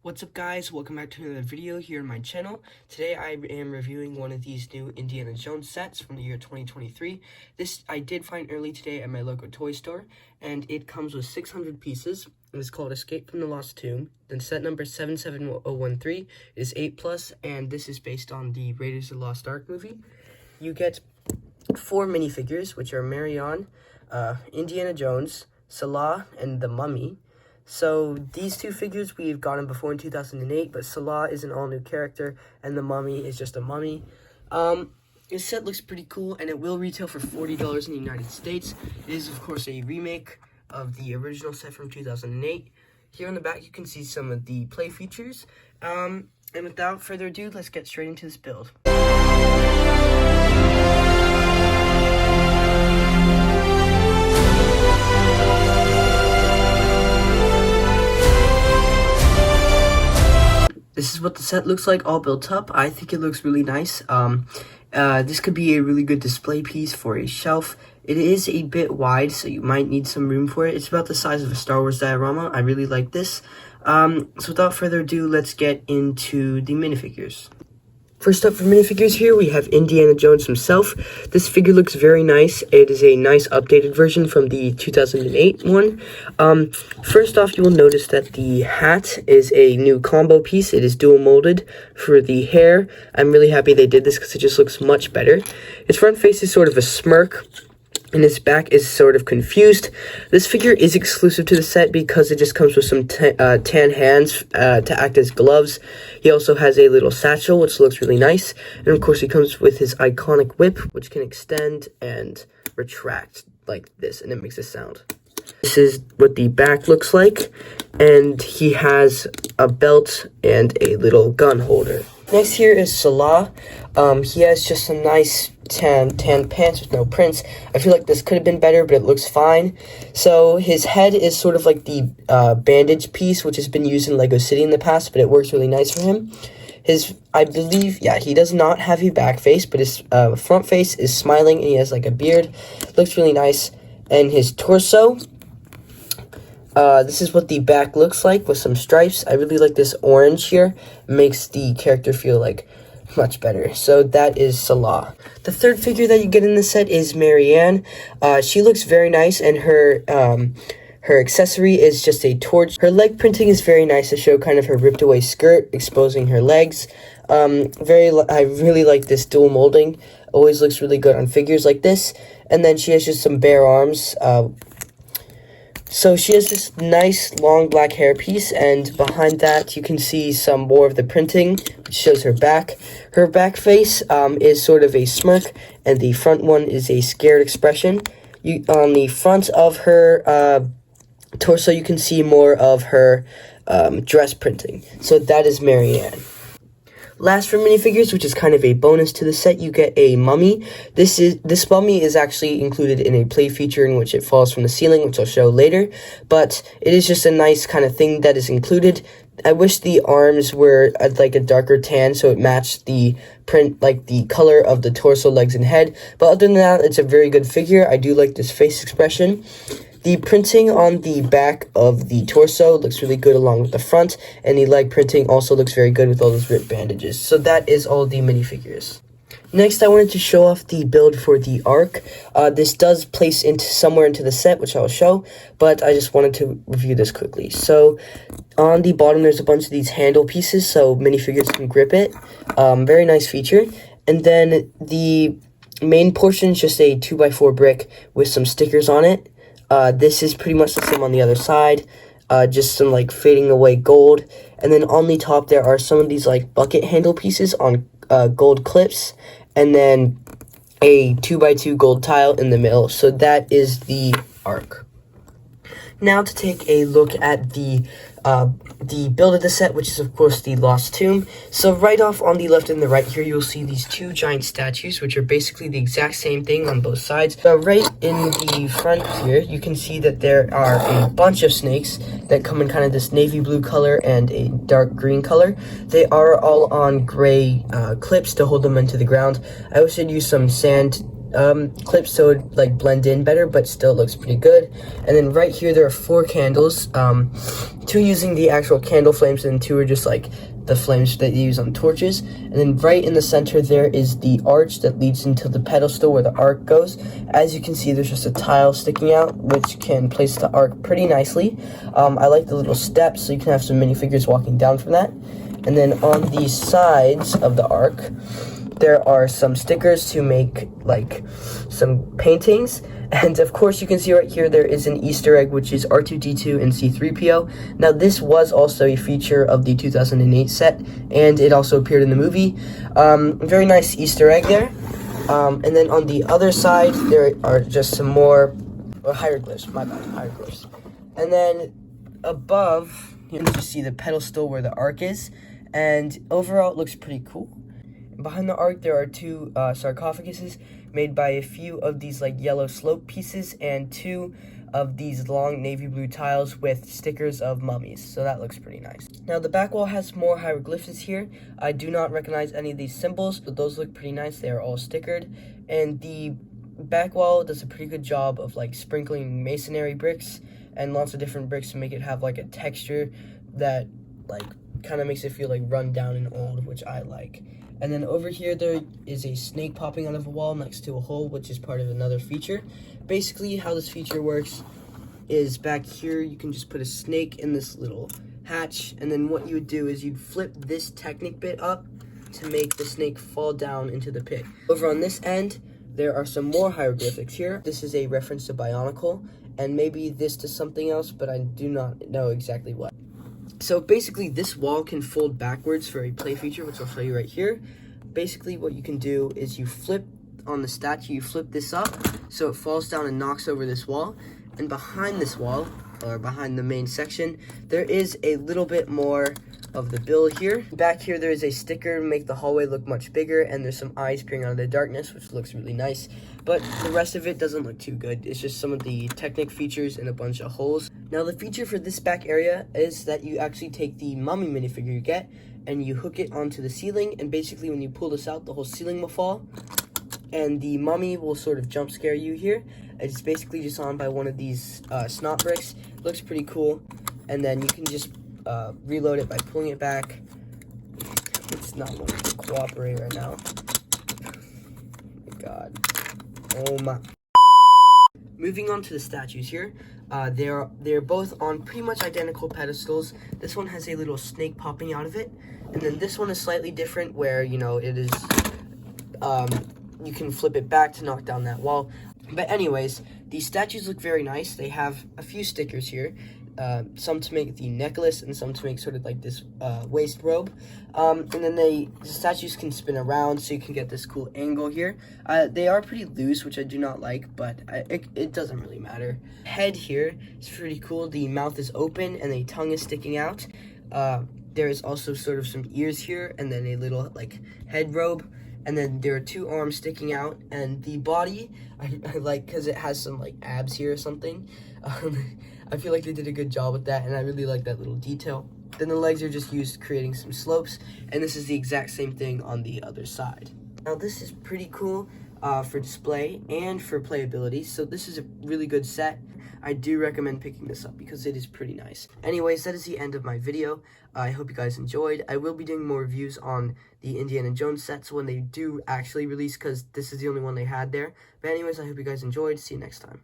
What's up, guys? Welcome back to another video here on my channel. Today I am reviewing one of these new Indiana Jones sets from the year 2023. This I did find early today at my local toy store, and it comes with 600 pieces. It's called Escape from the Lost Tomb. Then set number 77013 is 8+, and this is based on the Raiders of the Lost Ark movie. You get 4 minifigures, which are Marion, Indiana Jones, Salah, and the Mummy. So these two figures we've gotten before in 2008, but Salah is an all-new character, and the Mummy is just a mummy. This set looks pretty cool, and it will retail for $40 in the United States. It is, of course, a remake of the original set from 2008. Here on the back, you can see some of the play features. And without further ado, let's get straight into this build. This is what the set looks like all built up. I think it looks really nice. This could be a really good display piece for a shelf. It is a bit wide, so you might need some room for it. It's about the size of a Star Wars diorama. I really like this. So without further ado, let's get into the minifigures. First up for minifigures here, we have Indiana Jones himself. This figure looks very nice. It is a nice updated version from the 2008 one. First off, you will notice that the hat is a new combo piece. It is dual molded. For the hair, I'm really happy they did this because it just looks much better. Its front face is sort of a smirk, and his back is sort of confused. This figure is exclusive to the set because it just comes with some tan hands to act as gloves. He also has a little satchel, which looks really nice. And of course, he comes with his iconic whip, which can extend and retract like this, and it makes a sound. This is what the back looks like, and he has a belt and a little gun holder. Next here is Salah. He has just some nice tan pants with no prints. I feel like this could have been better, but it looks fine. So his head is sort of like the bandage piece, which has been used in Lego City in the past, but it works really nice for him. I believe, he does not have a back face, but his front face is smiling, and he has like a beard. Looks really nice. And his torso, this is what the back looks like with some stripes. I really like this orange here. It makes the character feel like much better. So that is Salah. The third figure that you get in the set is Marianne. She looks very nice, and her accessory is just a torch. Her leg printing is very nice to show kind of her ripped away skirt, exposing her legs. I really like this dual molding. Always looks really good on figures like this. And then she has just some bare arms. So she has this nice long black hair piece, and behind that you can see some more of the printing, which shows her back. Her back face is sort of a smirk, and the front one is a scared expression. On the front of her torso, you can see more of her dress printing. So that is Marianne. Last for minifigures, which is kind of a bonus to the set, you get a mummy. This mummy is actually included in a play feature in which it falls from the ceiling, which I'll show later. But it is just a nice kind of thing that is included. I wish the arms were like a darker tan so it matched the print, like the color of the torso, legs, and head. But other than that, it's a very good figure. I do like this face expression. The printing on the back of the torso looks really good along with the front, and the leg printing also looks very good with all those ripped bandages. So that is all the minifigures. Next, I wanted to show off the build for the Ark. This does place somewhere into the set, which I will show, but I just wanted to review this quickly. So on the bottom, there's a bunch of these handle pieces, so minifigures can grip it. Very nice feature. And then the main portion is just a 2x4 brick with some stickers on it. This is pretty much the same on the other side, just some like fading away gold. And then on the top there are some of these like bucket handle pieces on gold clips, and then a 2x2 gold tile in the middle. So that is the Ark. Now to take a look at the build of the set, which is of course the Lost Tomb. So right off on the left and the right here, you'll see these two giant statues, which are basically the exact same thing on both sides. So right in the front here, you can see that there are a bunch of snakes that come in kind of this navy blue color and a dark green color. They are all on gray clips to hold them into the ground. I wish I'd use some sand clips so it like blend in better, but still looks pretty good. And then right here there are 4 candles, 2 using the actual candle flames, and 2 are just like the flames that you use on torches. And then right in the center there is the arch that leads into the pedestal where the arc goes. As you can see, there's just a tile sticking out, which can place the arc pretty nicely. I like the little steps, so you can have some minifigures walking down from that. And then on the sides of the arc, there are some stickers to make like some paintings. And of course, you can see right here there is an Easter egg, which is R2-D2 and C-3PO. Now, this was also a feature of the 2008 set, and it also appeared in the movie. Very nice Easter egg there. And then on the other side, there are just some more hieroglyphs. My bad, hieroglyphs. And then above, you can just see the pedestal where the arc is, and overall, it looks pretty cool. Behind the arc, there are 2 sarcophaguses made by a few of these like yellow slope pieces and 2 of these long navy blue tiles with stickers of mummies. So that looks pretty nice. Now the back wall has more hieroglyphs here. I do not recognize any of these symbols, but those look pretty nice. They are all stickered. And the back wall does a pretty good job of like sprinkling masonry bricks and lots of different bricks to make it have like a texture that like kind of makes it feel like run down and old, which I like. And then over here, there is a snake popping out of a wall next to a hole, which is part of another feature. Basically, how this feature works is back here, you can just put a snake in this little hatch, and then what you would do is you'd flip this Technic bit up to make the snake fall down into the pit. Over on this end, there are some more hieroglyphics here. This is a reference to Bionicle, and maybe this to something else, but I do not know exactly what. So basically, this wall can fold backwards for a play feature, which I'll show you right here. Basically, what you can do is you flip on the statue, you flip this up, so it falls down and knocks over this wall. And behind this wall, or behind the main section, there is a little bit more of the bill here. Back here, there is a sticker to make the hallway look much bigger, and there's some eyes peering out of the darkness, which looks really nice. But the rest of it doesn't look too good. It's just some of the Technic features and a bunch of holes. Now, the feature for this back area is that you actually take the mummy minifigure you get, and you hook it onto the ceiling, and basically when you pull this out, the whole ceiling will fall, and the mummy will sort of jump scare you here. It's basically just on by one of these snot bricks. It looks pretty cool, and then you can just reload it by pulling it back. It's not wanting to cooperate right now. Oh my god. Oh my. Moving on to the statues here. They're both on pretty much identical pedestals. This one has a little snake popping out of it, and then this one is slightly different where, you know, it is you can flip it back to knock down that wall. But anyways, these statues look very nice. They have a few stickers here, some to make the necklace and some to make sort of like this waist robe. And then the statues can spin around, so you can get this cool angle here. They are pretty loose, which I do not like, but it doesn't really matter. Head here is pretty cool. The mouth is open and the tongue is sticking out. There is also sort of some ears here, and then a little like head robe. And then there are 2 arms sticking out, and the body, I like because it has some like abs here or something. I feel like they did a good job with that, and I really like that little detail. Then the legs are just used creating some slopes, and this is the exact same thing on the other side. Now this is pretty cool for display and for playability, so this is a really good set. I do recommend picking this up because it is pretty nice. Anyways, that is the end of my video. I hope you guys enjoyed. I will be doing more reviews on the Indiana Jones sets when they do actually release, because this is the only one they had there. But anyways, I hope you guys enjoyed. See you next time.